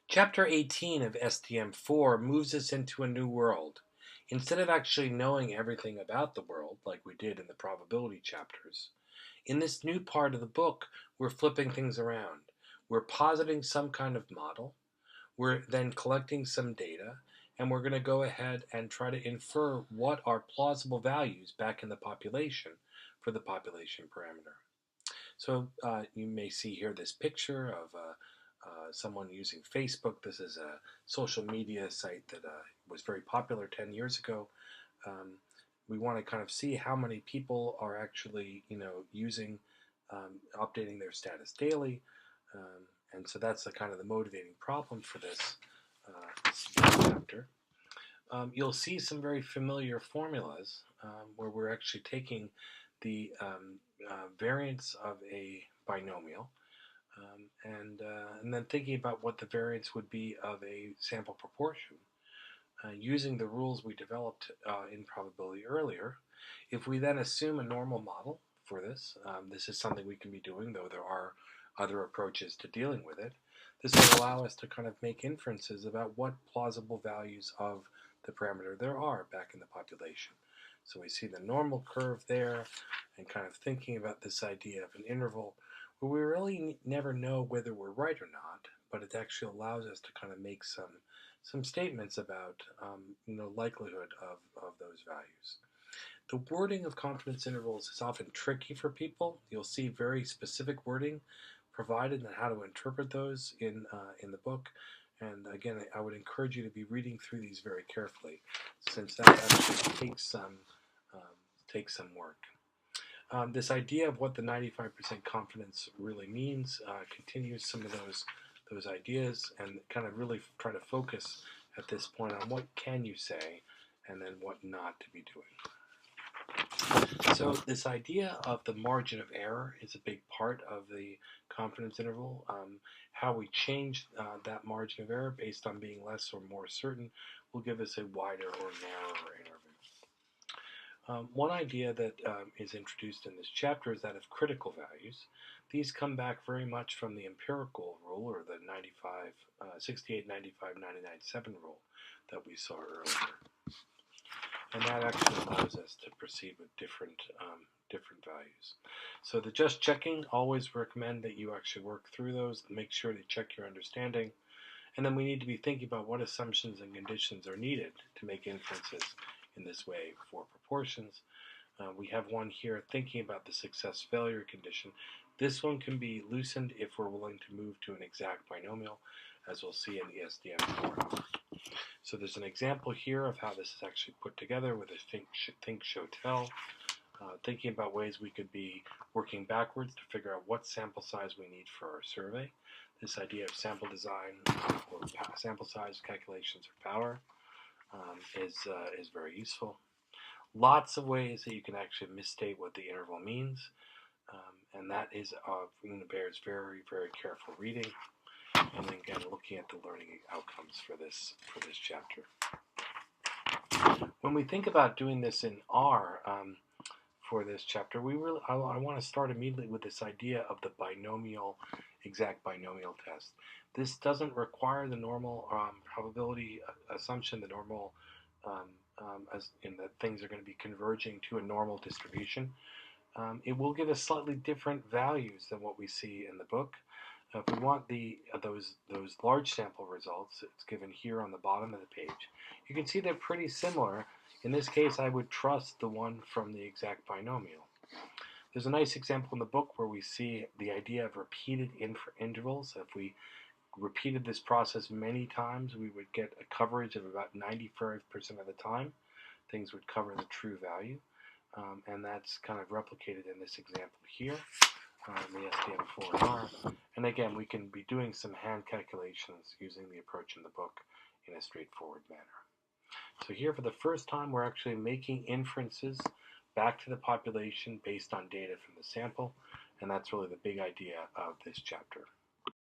Chapter 18 of sdm4 moves us into a new world. Instead of actually knowing everything about the world, like we did in the probability chapters, in this new part of the book, we're flipping things around. We're positing some kind of model, we're then collecting some data, and we're going to go ahead and try to infer what are plausible values back in the population for the population parameter. So you may see here this picture of someone using Facebook. This is a social media site that was very popular 10 years ago. Um, we want to kind of see how many people are actually, using, updating their status daily. And so that's the kind of the motivating problem for this chapter. You'll see some very familiar formulas where we're actually taking the variance of a binomial and then thinking about what the variance would be of a sample proportion using the rules we developed in probability earlier. If we then assume a normal model for this, this is something we can be doing, though there are other approaches to dealing with it. This will allow us to kind of make inferences about what plausible values of the parameter there are back in the population. So we see the normal curve there and kind of thinking about this idea of an interval where we really never know whether we're right or not, but it actually allows us to kind of make some statements about likelihood of those values. The wording of confidence intervals is often tricky for people. You'll see very specific wording provided and how to interpret those in the book. And again, I would encourage you to be reading through these very carefully, since that actually takes some work. This idea of what the 95% confidence really means continues some of those ideas and kind of really try to focus at this point on what can you say and then what not to be doing. So this idea of the margin of error is a big part of the confidence interval. How we change that margin of error based on being less or more certain will give us a wider or narrower interval. One idea that is introduced in this chapter is that of critical values. These come back very much from the empirical rule, or the 68, 95, 99, 7 rule that we saw earlier. And that actually allows us to proceed with different values. So the just checking, always recommend that you actually work through those, make sure to check your understanding, and then we need to be thinking about what assumptions and conditions are needed to make inferences in this way for proportions. We have one here thinking about the success-failure condition. This one can be loosened if we're willing to move to an exact binomial, as we'll see in the sdm4. So there's an example here of how this is actually put together with a think, show, tell, thinking about ways we could be working backwards to figure out what sample size we need for our survey. This idea of sample design or sample size calculations or power is very useful. Lots of ways that you can actually misstate what the interval means, and that is bears very, very careful reading. And then again, looking at the learning outcomes for this chapter. When we think about doing this in R for this chapter, I want to start immediately with this idea of the exact binomial test. This doesn't require the normal probability assumption, the normal as in that things are going to be converging to a normal distribution. It will give us slightly different values than what we see in the book. If we want those large sample results, it's given here on the bottom of the page. You can see they're pretty similar. In this case, I would trust the one from the exact binomial. There's a nice example in the book where we see the idea of repeated intervals. If we repeated this process many times, we would get a coverage of about 95% of the time. Things would cover the true value. And that's kind of replicated in this example here. The sdm4R. And again, we can be doing some hand calculations using the approach in the book in a straightforward manner. So here for the first time, we're actually making inferences back to the population based on data from the sample, and that's really the big idea of this chapter.